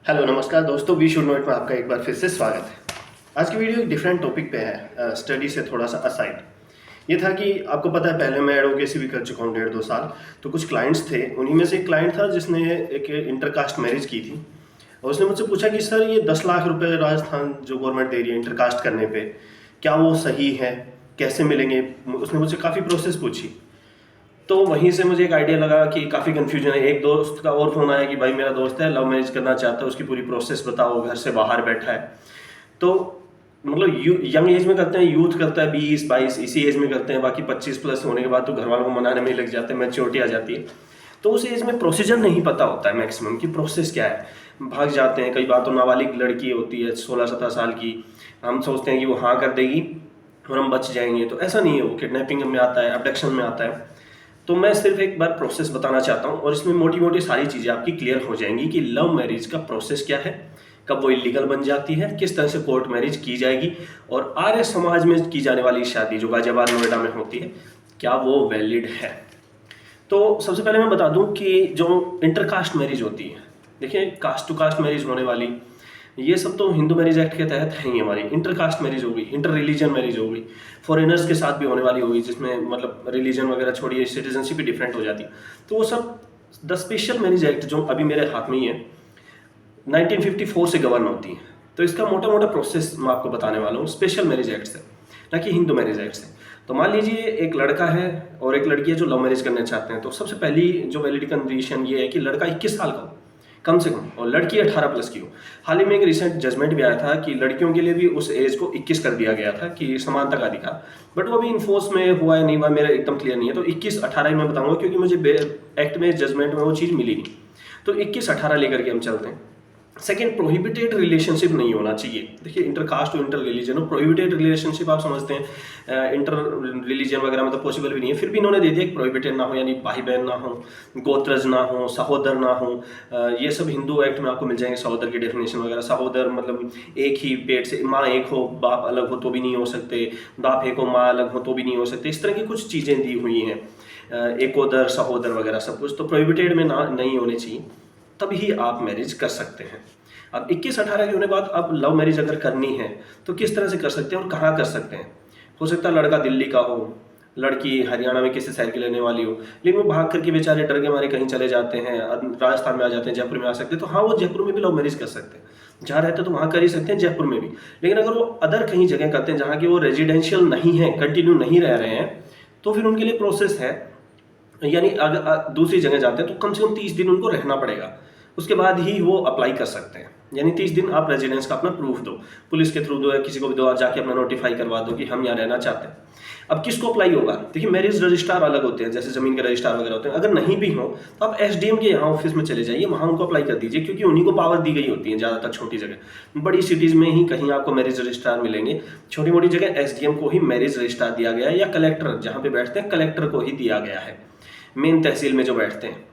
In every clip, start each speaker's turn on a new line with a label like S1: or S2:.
S1: Hello नमस्कार दोस्तों, we should know it में आपका एक बार फिर से स्वागत है। आज की वीडियो एक डिफरेंट टॉपिक पे है, स्टडी से थोड़ा सा असाइड। ये था कि आपको पता है पहले मैं एडवोकेसी भी कर चुका हूँ 1.5-2 साल। तो कुछ क्लाइंट्स थे, उन्हीं में से एक क्लाइंट था जिसने एक इंटरकास्ट मैरिज की थी। और उसने मुझसे पूछा कि सर ये 10 लाख रुपए राजस्थान जो गवर्नमेंट दे रही है इंटरकास्ट करने पे, क्या वो सही है, कैसे मिलेंगे। उसने मुझसे काफ़ी प्रोसेस पूछी। तो वहीं से मुझे एक आइडिया लगा कि काफ़ी कन्फ्यूजन है। एक दोस्त का और फोन आया कि भाई मेरा दोस्त है, लव मैरिज करना चाहता है, उसकी पूरी प्रोसेस बताओ, घर से बाहर बैठा है। तो मतलब यंग एज में करते हैं, यूथ करता है 20-22 इसी एज में करते हैं, बाकी 25 प्लस होने के बाद तो घर वालों को मनाने में ही लग जाते हैं, मैच्योरिटी आ जाती है। तो उस एज में प्रोसीजर नहीं पता होता है मैक्सिमम की प्रोसेस क्या है, भाग जाते हैं। कई बार तो नाबालिग लड़की होती है 16-17 साल की, हम सोचते हैं कि वो हाँ कर देगी और हम बच जाएंगे, तो ऐसा नहीं है। वो किडनैपिंग में आता है, अबडक्शन में आता है। तो मैं सिर्फ एक बार प्रोसेस बताना चाहता हूँ और इसमें मोटी मोटी सारी चीज़ें आपकी क्लियर हो जाएंगी कि लव मैरिज का प्रोसेस क्या है, कब वो इलीगल बन जाती है, किस तरह से कोर्ट मैरिज की जाएगी, और आर्य समाज में की जाने वाली शादी जो गाजियाबाद नोएडा में होती है, क्या वो वैलिड है। तो सबसे पहले मैं बता दूं कि जो इंटरकास्ट मैरिज होती है, देखिए कास्ट टू कास्ट मैरिज होने वाली, ये सब तो हिंदू मैरिज एक्ट के तहत है ही। हमारी इंटरकास्ट मैरिज होगी, इंटर रिलीजन मैरिज होगी, फॉरेनर्स के साथ भी होने वाली होगी, जिसमें मतलब रिलीजन वगैरह छोड़िए, सिटीजनशिप भी डिफरेंट हो जाती है। तो वो सब द स्पेशल मैरिज एक्ट जो अभी मेरे हाथ में ही है 1954 से गवर्न होती है। तो इसका मोटा मोटा प्रोसेस मैं आपको बताने वाला हूँ स्पेशल मैरिज एक्ट से, ना कि हिंदू मैरिज एक्ट से। तो मान लीजिए एक लड़का है और एक लड़की है जो लव मैरिज करना चाहते हैं। तो सबसे पहली जो वैलिड कंडीशन ये है कि लड़का 21 साल का हो कम से कम, और लड़की 18 प्लस की हो। हाल ही में एक रिसेंट जजमेंट भी आया था कि लड़कियों के लिए भी उस एज को 21 कर दिया गया था कि समानता का अधिकार, बट वो अभी इन्फोर्स में हुआ है नहीं हुआ मेरा एकदम क्लियर नहीं है। तो 21-18 मैं बताऊंगा क्योंकि मुझे एक्ट में जजमेंट में वो चीज़ मिली नहीं। तो 21-18 लेकर के हम चलते हैं। सेकेंड, प्रोहिबिटेड रिलेशनशिप नहीं होना चाहिए। देखिए इंटरकास्ट और इंटर रिलीजन और प्रोहिबिटेड रिलेशनशिप आप समझते हैं, इंटर रिलीजन वगैरह में तो पॉसिबल भी नहीं है, फिर भी इन्होंने दे दिया कि प्रोहिबिटेड ना हो, यानी भाई बहन ना हो, गोत्रज ना हो, सहोदर ना हो। ये सब हिंदू एक्ट में आपको मिल जाएंगे, सहोदर की डेफिनेशन वगैरह। सहोदर मतलब एक ही पेट से, माँ एक हो बाप अलग हो तो भी नहीं हो सकते, बाप एक हो माँ अलग हो तो भी नहीं हो सकते, इस तरह की कुछ चीज़ें दी हुई हैं, एकोदर सहोदर वगैरह सब कुछ। तो प्रोहिबिटेड में ना नहीं होने चाहिए, तभी आप मैरिज कर सकते हैं। अब 21-18 के होने बाद अब लव मैरिज अगर करनी है तो किस तरह से कर सकते हैं और कहाँ कर सकते हैं। हो सकता है लड़का दिल्ली का हो, लड़की हरियाणा में किसी शहर की रहने वाली हो, लेकिन वो भाग करके बेचारे डर के मारे कहीं चले जाते हैं, राजस्थान में आ जाते हैं, जयपुर में आ सकते हैं। तो हाँ, वो जयपुर में भी लव मैरिज कर सकते हैं, जहाँ रहते हैं तो वहाँ कर ही सकते हैं, जयपुर में भी। लेकिन अगर वो अदर कहीं जगह करते हैं जहाँ की वो रेजिडेंशियल नहीं है, कंटिन्यू नहीं रह रहे हैं, तो फिर उनके लिए प्रोसेस है, यानी अगर दूसरी जगह जाते हैं तो कम से कम 30 दिन उनको रहना पड़ेगा, उसके बाद ही वो अप्लाई कर सकते हैं। यानी 30 दिन आप रेजिडेंस का अपना प्रूफ दो, पुलिस के थ्रू दो या किसी को भी दो, आप जाके अपना नोटिफाई करवा दो कि हम यहाँ रहना चाहते हैं। अब किसको अप्लाई होगा, देखिए मैरिज रजिस्ट्रार अलग होते हैं, जैसे जमीन के रजिस्ट्रार वगैरह होते हैं। अगर नहीं भी हो तो आप एसडीएम के यहाँ ऑफिस में चले जाइए, वहाँ उनको अप्लाई कर दीजिए, क्योंकि उन्हीं को पावर दी गई होती है। ज़्यादातर छोटी जगह, बड़ी सिटीज़ में ही कहीं आपको मैरिज रजिस्ट्रार मिलेंगे, छोटी मोटी जगह एसडीएम को ही मैरिज रजिस्ट्रार दिया गया है, या कलेक्टर जहाँ पे बैठते हैं कलेक्टर को ही दिया गया है, मेन तहसील में जो बैठते हैं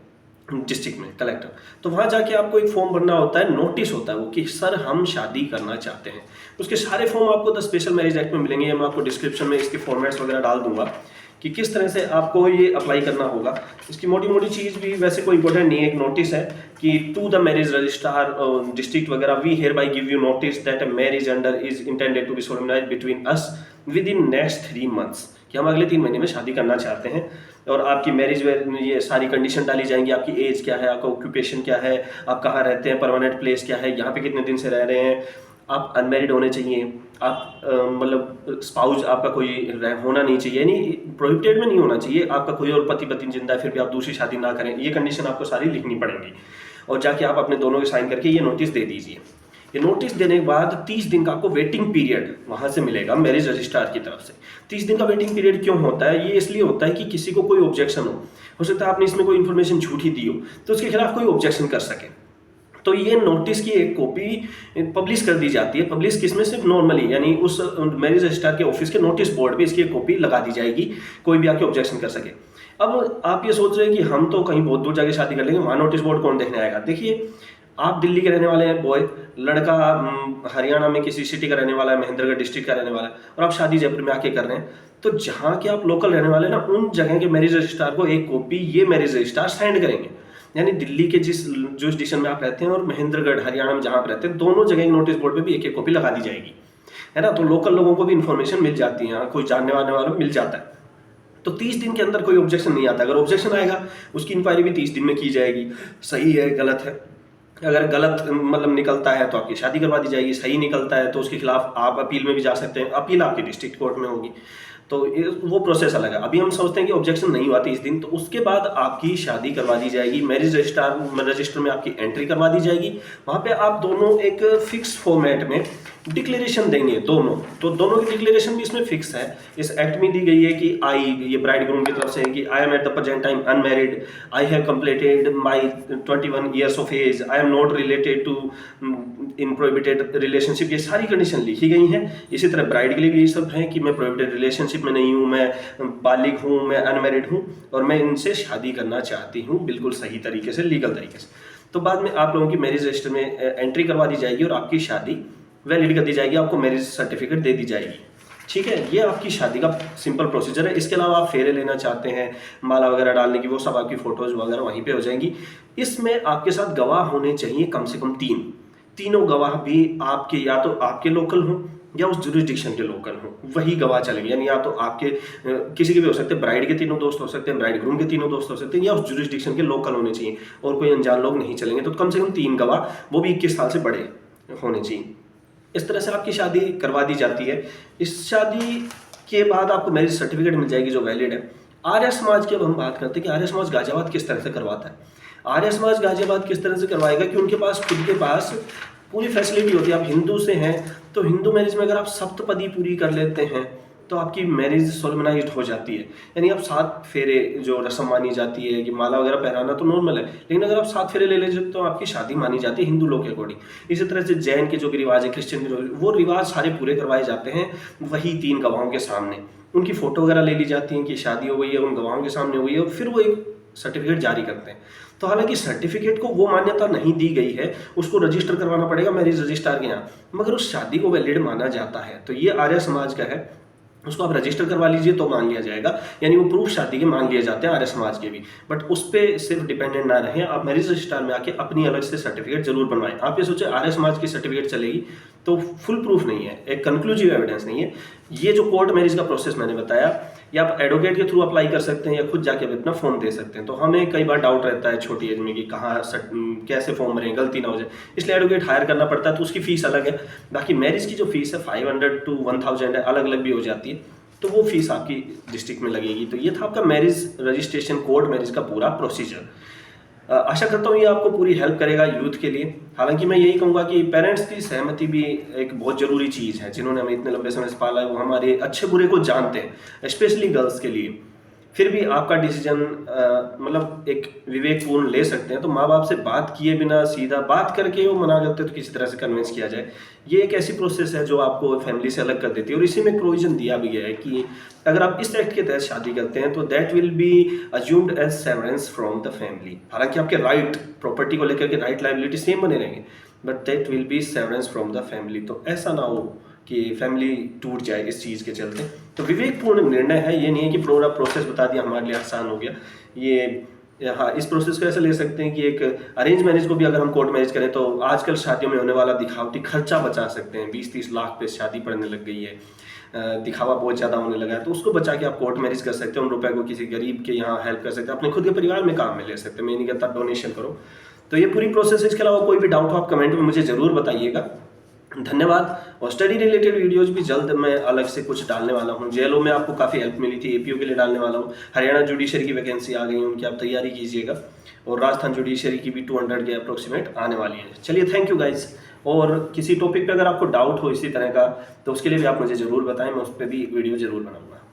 S1: डिस्ट्रिक्ट में कलेक्टर। तो वहाँ जाके आपको एक फॉर्म भरना होता है, नोटिस होता है वो कि सर हम शादी करना चाहते हैं। उसके सारे फॉर्म आपको द स्पेशल मैरिज एक्ट में मिलेंगे, मैं आपको डिस्क्रिप्शन में इसके फॉर्मेट्स वगैरह डाल दूंगा कि किस तरह से आपको ये अप्लाई करना होगा। इसकी मोटी मोटी चीज़ भी वैसे कोई इंपॉर्टेंट नहीं है, एक नोटिस है कि to the marriage registrar district वगैरह, we hereby give you notice that a marriage under is intended to be solemnised between us within next 3 months, कि हम अगले 3 महीने में शादी करना चाहते हैं। और आपकी मैरिज में ये सारी कंडीशन डाली जाएंगी, आपकी एज क्या है, आपका ऑक्यूपेशन क्या है, आप कहाँ रहते हैं, परमानेंट प्लेस क्या है, यहाँ पे कितने दिन से रह रहे हैं, आप अनमैरिड होने चाहिए, आप मतलब स्पाउस आपका कोई होना नहीं चाहिए, यानी प्रोहिबिटेड में नहीं होना चाहिए, आपका कोई और पति पत्नी जिंदा है फिर भी आप दूसरी शादी ना करें, ये कंडीशन आपको सारी लिखनी पड़ेगी। और जाके आप अपने दोनों के साइन करके ये नोटिस दे दीजिए। ये नोटिस देने के बाद 30 दिन का आपको वेटिंग पीरियड वहां से मिलेगा मैरिज रजिस्ट्रार की तरफ से। 30 दिन का वेटिंग पीरियड क्यों होता है, ये इसलिए होता है कि किसी को कोई ऑब्जेक्शन हो सकता है आपने इसमें कोई इन्फॉर्मेशन झूठी दी हो तो उसके खिलाफ कोई ऑब्जेक्शन कर सके। तो ये नोटिस की एक कॉपी पब्लिश कर दी जाती है। पब्लिश किसमें, सिर्फ नॉर्मली, यानी उस मैरिज रजिस्ट्रार के ऑफिस के नोटिस बोर्ड पे इसकी एक कॉपी लगा दी जाएगी, कोई भी आके ऑब्जेक्शन कर सके। अब आप ये सोच रहे हैं कि हम तो कहीं बहुत दूर जाके शादी कर लेंगे, वहाँ नोटिस बोर्ड कौन देखने आएगा। देखिए आप दिल्ली के रहने वाले हैं बॉय, लड़का हरियाणा में किसी सिटी का रहने वाला है, महेंद्रगढ़ डिस्ट्रिक्ट का रहने वाला है, और आप शादी जयपुर में आके कर रहे हैं, तो जहाँ के आप लोकल रहने वाले हैं ना, उन जगह के मैरिज रजिस्ट्रार को एक कॉपी ये मैरिज रजिस्ट्रार सेंड करेंगे। यानी दिल्ली के जिस जुरिसडिक्शन में आप रहते हैं और महेंद्रगढ़ हरियाणा में जहाँ आप रहते हैं, दोनों जगह नोटिस बोर्ड पे भी एक एक कॉपी लगा दी जाएगी, है ना। तो लोकल लोगों को भी इन्फॉर्मेशन मिल जाती है, कोई जानने वाले वालों को मिल जाता है। तो 30 दिन के अंदर कोई ऑब्जेक्शन नहीं आता। अगर ऑब्जेक्शन आएगा उसकी इंक्वायरी भी 30 दिन में की जाएगी, सही है गलत है। अगर गलत मतलब निकलता है तो आपकी शादी करवा दी जाएगी, सही निकलता है तो उसके खिलाफ आप अपील में भी जा सकते हैं, अपील आपकी डिस्ट्रिक्ट कोर्ट में होगी। तो वो प्रोसेस अलग है। अभी हम सोचते हैं कि ऑब्जेक्शन नहीं हुआ 30 दिन, तो उसके बाद आपकी शादी करवा दी जाएगी, मैरिज रजिस्टर में आपकी एंट्री करवा दी जाएगी। वहाँ पे आप दोनों एक फिक्स फॉर्मेट में डिक्लेरेशन देंगे दोनों, तो दोनों की डिक्लेरेशन भी इसमें फिक्स है। इस एक्ट में दी गई है कि ये ब्राइड ग्रूम की तरफ से है कि I am at the present time unmarried, I have completed my 21 years of age, I am not related to in prohibited relationship, ये सारी कंडीशन लिखी गई हैं। इसी तरह ब्राइड के लिए भी ये सब है कि मैं प्रोहिबिटेड रिलेशनशिप में नहीं हूँ, मैं बालिग हूँ, मैं अनमैरिड हूँ और मैं इनसे शादी करना चाहती हूँ बिल्कुल सही तरीके से, लीगल तरीके से। तो बाद में आप लोगों की मैरिज रजिस्टर में एंट्री करवा दी जाएगी और आपकी शादी वैलिड कर दी जाएगी, आपको मैरिज सर्टिफिकेट दे दी जाएगी। ठीक है, ये आपकी शादी का सिंपल प्रोसीजर है। इसके अलावा आप फेरे लेना चाहते हैं, माला वगैरह डालने की, वो सब आपकी फोटोज वगैरह वहीं पे हो जाएंगी। इसमें आपके साथ गवाह होने चाहिए कम से कम तीनों गवाह भी आपके, या तो आपके लोकल हों या उस जुरिसडिक्शन के लोकल हों, वही गवाह चलेंगे। यानी या तो आपके किसी के भी हो सकते हैं, ब्राइड के तीनों दोस्त हो सकते हैं, ब्राइड ग्रूम के तीनों दोस्त हो सकते हैं, या उस जुरिसडिक्शन के लोकल होने चाहिए और कोई अनजान लोग नहीं चलेंगे। तो कम से कम 3 गवाह, वो भी 21 साल से बड़े होने चाहिए। इस तरह से आपकी शादी करवा दी जाती है। इस शादी के बाद आपको मैरिज सर्टिफिकेट मिल जाएगी जो वैलिड है। आर्य समाज की अब हम बात करते हैं कि आर्य समाज गाजियाबाद किस तरह से करवाता है। आर्य समाज गाजियाबाद किस तरह से करवाएगा कि उनके पास खुद के पास पूरी फैसिलिटी होती है। आप हिंदू से हैं तो हिंदू मैरिज में अगर आप सप्तपदी पूरी कर लेते हैं तो आपकी मैरिज सोलमनाइज्ड हो जाती है। यानी आप 7 फेरे जो रस्म मानी जाती है कि माला वगैरह पहनाना तो नॉर्मल है, लेकिन अगर आप 7 फेरे ले लेते तो आपकी शादी मानी जाती है हिंदू लोग के अकॉर्डिंग। इसी तरह से जैन के जो रिवाज है, क्रिश्चियन के वो रिवाज सारे पूरे करवाए जाते हैं वही 3 गवाहों के सामने। उनकी फोटो वगैरह ले ली जाती है कि शादी हो गई है, उन गवाहों के सामने हुई है, और फिर वो एक सर्टिफिकेट जारी करते हैं। तो हालांकि सर्टिफिकेट को वो मान्यता नहीं दी गई है, उसको रजिस्टर करवाना पड़ेगा मैरिज रजिस्ट्रार के यहाँ, मगर उस शादी को वैलिड माना जाता है। तो ये आर्य समाज का है, उसको आप रजिस्टर करवा लीजिए तो मान लिया जाएगा। यानी वो प्रूफ शादी के मान लिए जाते हैं आर्य समाज के भी। बट उस पर सिर्फ डिपेंडेंट ना रहें, आप मैरिज रजिस्ट्रार में आके अपनी अलग से सर्टिफिकेट जरूर बनवाएं। आप ये सोचे आर्य समाज की सर्टिफिकेट चलेगी तो फुल प्रूफ नहीं है, एक कंक्लूसिव एविडेंस नहीं है। ये जो कोर्ट मैरिज का प्रोसेस मैंने बताया, या आप एडवोकेट के थ्रू अप्लाई कर सकते हैं या खुद जाके अपना फॉर्म दे सकते हैं। तो हमें कई बार डाउट रहता है छोटी एज में कि कहाँ कैसे फॉर्म भरें, गलती ना हो जाए, इसलिए एडवोकेट हायर करना पड़ता है। तो उसकी फीस अलग है। बाकी मैरिज की जो फीस है 500 to 1000 है, अलग अलग भी हो जाती है, तो वो फीस आपकी डिस्ट्रिक्ट में लगेगी। तो ये था आपका मैरिज रजिस्ट्रेशन कोर्ट मैरिज का पूरा प्रोसीजर। आशा करता हूँ ये आपको पूरी हेल्प करेगा यूथ के लिए। हालांकि मैं यही कहूँगा कि पेरेंट्स की सहमति भी एक बहुत ज़रूरी चीज़ है। जिन्होंने हमें इतने लंबे समय से पाला है वो हमारे अच्छे बुरे को जानते हैं, स्पेशली गर्ल्स के लिए। फिर भी आपका डिसीजन मतलब एक विवेकपूर्ण ले सकते हैं। तो माँ बाप से बात किए बिना सीधा बात करके वो मना करते तो किसी तरह से कन्विंस किया जाए। ये एक ऐसी प्रोसेस है जो आपको फैमिली से अलग कर देती है। और इसी में प्रोविजन दिया भी गया है कि अगर आप इस एक्ट के तहत शादी करते हैं तो that will be assumed as severance from the family. हालांकि आपके राइट, प्रॉपर्टी को लेकर के राइट लायबिलिटी सेम बने रहेंगे, but that will B severance from the family. तो ऐसा ना हो कि फैमिली टूट जाए इस चीज़ के चलते। तो विवेकपूर्ण निर्णय है, ये नहीं है कि पूरा प्रोसेस बता दिया हमारे लिए आसान हो गया। ये हाँ, इस प्रोसेस को ऐसे ले सकते हैं कि एक अरेंज मैरिज को भी अगर हम कोर्ट मैरिज करें तो आजकल शादियों में होने वाला दिखावटी खर्चा बचा सकते हैं। 20-30 लाख पे शादी पड़ने लग गई है, दिखावा बहुत ज़्यादा होने लगा है, तो उसको बचा के आप कोर्ट मैरिज कर सकते हैं। उन रुपए को किसी गरीब के यहाँ हेल्प कर सकते हैं, अपने खुद के परिवार में काम में ले सकते हैं। मैं नहीं कहता डोनेशन करो। तो ये पूरी प्रोसेस है। इसके अलावा कोई भी डाउट हो आप कमेंट में मुझे ज़रूर बताइएगा। धन्यवाद। और स्टडी रिलेटेड वीडियोज भी जल्द मैं अलग से कुछ डालने वाला हूँ। जेएलओ में आपको काफ़ी हेल्प मिली थी, एपीओ के लिए डालने वाला हूँ। हरियाणा जुडिशरी की वैकेंसी आ गई है, उनकी आप तैयारी कीजिएगा। और राजस्थान जुडिशरी की भी 200 के अप्रोक्सीमेट आने वाली है। चलिए, थैंक यू गाइज। और किसी टॉपिक पे अगर आपको डाउट हो इसी तरह का तो उसके लिए भी आप मुझे ज़रूर बताएं, मैं उस पर भी वीडियो ज़रूर बनाऊँगा।